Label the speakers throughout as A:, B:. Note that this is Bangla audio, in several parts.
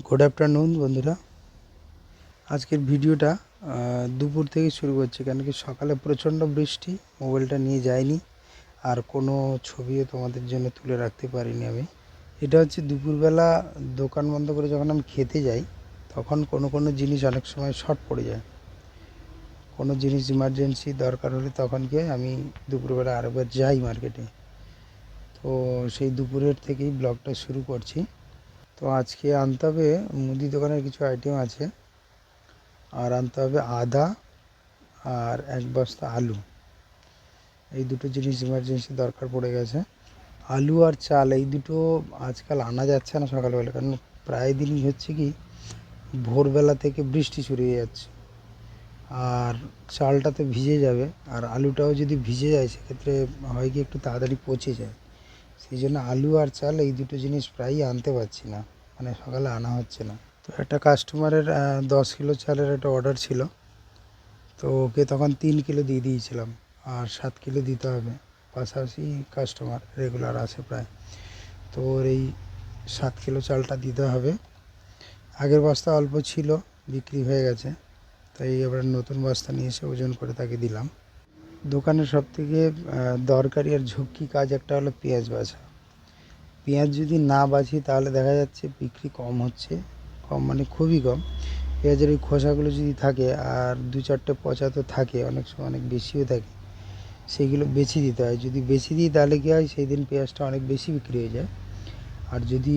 A: গুড আফটারনুন বন্ধুরা। আজকের ভিডিওটা দুপুর থেকে শুরু করছি, কেন কি সকালে প্রচণ্ড বৃষ্টি, মোবাইলটা নিয়ে যাইনি আর কোনো ছবিও তোমাদের জন্য তুলে রাখতে পারিনি আমি। এটা হচ্ছে দুপুরবেলা দোকান বন্ধ করে যখন আমি খেতে যাই, তখন কোনো জিনিস অনেক সময় শর্ট পড়ে যায়। কোনো জিনিস ইমার্জেন্সি দরকার হলে তখন কি হয়, আমি দুপুরবেলা আরেকবার যাই মার্কেটে। তো সেই দুপুরের থেকেই ব্লগটা শুরু করছি। তো আজকে আনতে হবে মুদি দোকানের কিছু আইটেম আছে, আর আনতে হবে আদা আর এক বস্তা আলু। এই দুটো জিনিস ইমার্জেন্সি দরকার পড়ে গেছে। আলু আর চাল এই দুটো আজকাল আনা যাচ্ছে না সকালবেলা, কারণ প্রায় দিনই হচ্ছে কি ভোরবেলা থেকে বৃষ্টি শুরু হয়ে যাচ্ছে, আর চালটা তো ভিজে যাবে, আর আলুটাও যদি ভিজে যায় সেক্ষেত্রে হয় কি একটু তাড়াতাড়ি পচে যায়। সেই জন্য আলু আর চাল এই দুটো জিনিস প্রায়ই আনতে পারছি না, মানে সকালে আনা হচ্ছে না। তো একটা কাস্টমারের 10 কিলো চালের একটা অর্ডার ছিল, তো ওকে তখন 3 কিলো দিয়ে দিয়েছিলাম, আর 7 কিলো দিতে হবে। পাশাপাশি কাস্টমার রেগুলার আসে প্রায়, তো ওর এই 7 কিলো চালটা দিতে হবে। আগের বস্তা অল্প ছিল, বিক্রি হয়ে গেছে, তাই এবার নতুন বস্তা নিয়ে এসে ওজন করে তাকে দিলাম। দোকানের সবথেকে দরকারি আর ঝুঁকি কাজ একটা হলো পেঁয়াজ বাছা। পেঁয়াজ যদি না বাছি তাহলে দেখা যাচ্ছে বিক্রি কম হচ্ছে, কম মানে খুবই কম। পেঁয়াজের ওই খোসাগুলো যদি থাকে, আর 2-4টে পচা তো থাকে, অনেক সময় অনেক বেশিও থাকে, সেইগুলো বেছে দিতে হয়। যদি বেছে দিই তাহলে কী হয়, সেই দিন পেঁয়াজটা অনেক বেশি বিক্রি হয়ে যায়। আর যদি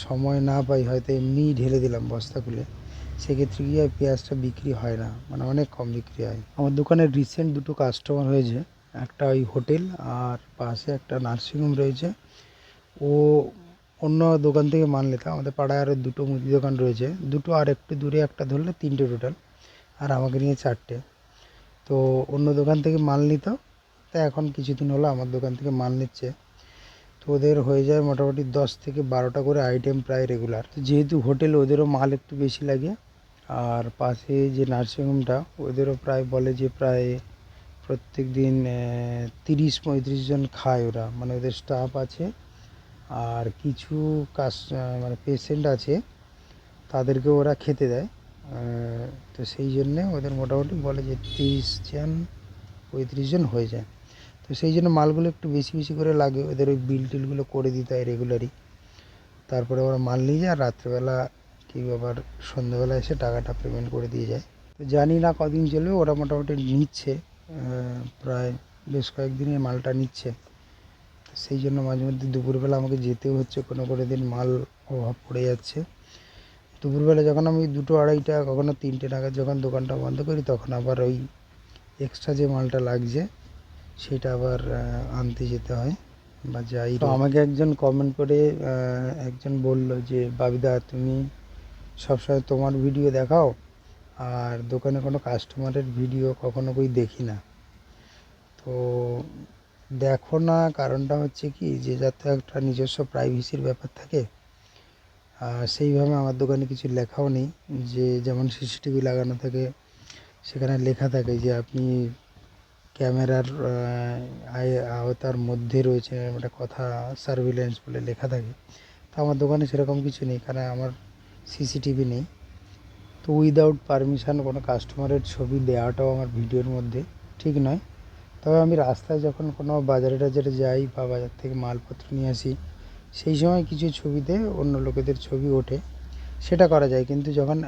A: সময় না পাই, হয়তো এমনিই ঢেলে দিলাম বস্তা খুলে, সেক্ষেত্রে কী হয়, পেঁয়াজটা বিক্রি হয় না, মানে অনেক কম বিক্রি হয়। আমার দোকানে রিসেন্ট দুটো কাস্টমার হয়েছে, একটা ওই হোটেল আর পাশে একটা নার্সিংহোম রয়েছে। ও অন্য দোকান থেকে মাল নিত, আমাদের পাড়ায় আরও দুটো মুদি দোকান রয়েছে, দুটো আর একটু দূরে একটা ধরলে 3টে টোটাল, আর আমাকে নিয়ে 4টে। তো অন্য দোকান থেকে মাল নিত, তা এখন কিছুদিন হলো আমার দোকান থেকে মাল নিচ্ছে। তো ওদের হয়ে যায় মোটামুটি 10 থেকে 12টা করে আইটেম প্রায় রেগুলার। তো যেহেতু হোটেল, ওদেরও মাল একটু বেশি লাগে, আর পাশে যে নার্সিংহোমটা, ওদেরও প্রায় বলে যে প্রায় প্রত্যেক দিন 30-35 জন খায় ওরা, মানে ওদের স্টাফ আছে আর কিছু মানে পেশেন্ট আছে, তাদেরকে ওরা খেতে দেয়। তো সেই জন্যে ওদের মোটামুটি বলে যে 30-35 জন হয়ে যায়। তো সেই জন্য মালগুলো একটু বেশি বেশি করে লাগে, ওদের ওই বিল টিলগুলো করে দিতে হয় রেগুলারই। তারপরে ওরা মাল নিয়ে যায়, আর রাত্রেবেলা কি আবার সন্ধ্যেবেলা এসে টাকাটা পেমেন্ট করে দিয়ে যায়। তো জানি না কদিন চলবে, ওরা মোটামুটি নিচ্ছে, প্রায় বেশ কয়েকদিনের মালটা নিচ্ছে। সেই জন্য মাঝে মধ্যে দুপুরবেলা আমাকে যেতেও হচ্ছে, কোনো দিন মাল অভাব পড়ে যাচ্ছে। দুপুরবেলা যখন আমি 2-2:30 কখনো 3টে নাগাদ যখন দোকানটা বন্ধ করি, তখন আবার ওই এক্সট্রা যে মালটা লাগছে সেটা আবার আনতে যেতে হয় বা যাই। তো আমাকে একজন কমেন্ট করে একজন বলল যে, বাবিদা তুমি সবসময় তোমার ভিডিও দেখাও, আর দোকানে কোনো কাস্টমারের ভিডিও কখনো কই দেখি না। তো দেখো না, কারণটা হচ্ছে কি, যে যাতে একটা নিজস্ব প্রাইভেসির ব্যাপার থাকে। সেইভাবে আমার দোকানে কিছু লেখাও নেই, যে যেমন সিসিটিভি লাগানো থাকে, সেখানে লেখা থাকে যে আপনি ক্যামেরার আওতার মধ্যে রয়েছে, একটা কথা সার্ভিলেন্স বলে লেখা থাকে। তো আমার দোকানে সেরকম কিছু নেই, কারণ আমার সিসিটিভি নেই। তো উইদাউট পারমিশন কোনো কাস্টমারের ছবি দেওয়াটাও আমার ভিডিওর মধ্যে ঠিক নয়। তবে আমি রাস্তায় যখন কোনো বাজারে টাজারে যাই বা বাজার থেকে মালপত্র নিয়ে আসি, সেই সময় কিছু ছবিতে অন্য লোকেদের ছবি ওঠে, সেটা করা যায়। কিন্তু যখন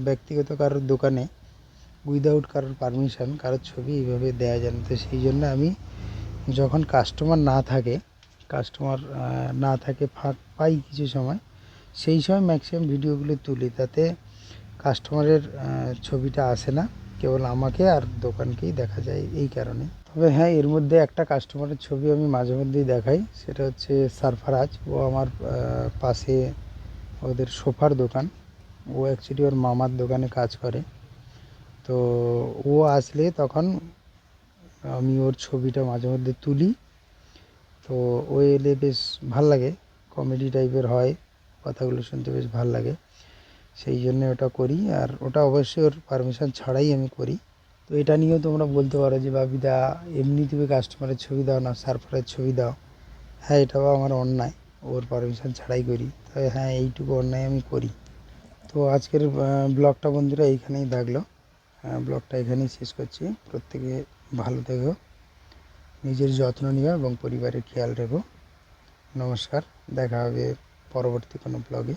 A: ব্যক্তিগত কারোর দোকানে উইদাউট কারোর পারমিশন কারোর ছবি এইভাবে দেওয়া যায় না। তো সেই জন্য আমি যখন কাস্টমার না থাকে ফাঁক পাই কিছু সময়, সেই সময় ম্যাক্সিমাম ভিডিওগুলো তুলি, তাতে কাস্টমারের ছবিটা আসে না, কেবল আমাকে আর দোকানকেই দেখা যায় এই কারণে। তবে হ্যাঁ, এর মধ্যে একটা কাস্টমারের ছবি আমি মাঝে মধ্যেই দেখাই, সেটা হচ্ছে সারফারাজ। ও আমার পাশে, ওদের সোফার দোকান, ও অ্যাকচুয়ালি ওর মামার দোকানে কাজ করে। তো ও আসলে তখন আমি ওর ছবিটা মাঝে মধ্যে তুলি। তো ও এলে বেশ ভাল লাগে, কমেডি টাইপের হয়, কথাগুলো শুনতে বেশ ভাল লাগে, সেই জন্য ওটা করি। আর ওটা অবশ্যই ওর পারমিশন ছাড়াই আমি করি। তো এটা নিয়েও তোমরা বলতে পারো যে, বাবিদা এমনি তুমি কাস্টমারের ছবি দাও না, সারফারের ছবি দাও। হ্যাঁ, এটাও আমার অন্যায়, ওর পারমিশন ছাড়াই করি। তবে হ্যাঁ, এইটুকু অন্যায় আমি করি। তো আজকের ব্লগটা বন্ধুরা এইখানেই থাকলো। ব্লগটা এখানেই শেষ করছি। প্রত্যেকে ভালো থেকো, নিজের যত্ন নিও এবং পরিবারের খেয়াল রেখো। নমস্কার, দেখা হবে পরবর্তী কোনো ব্লগে।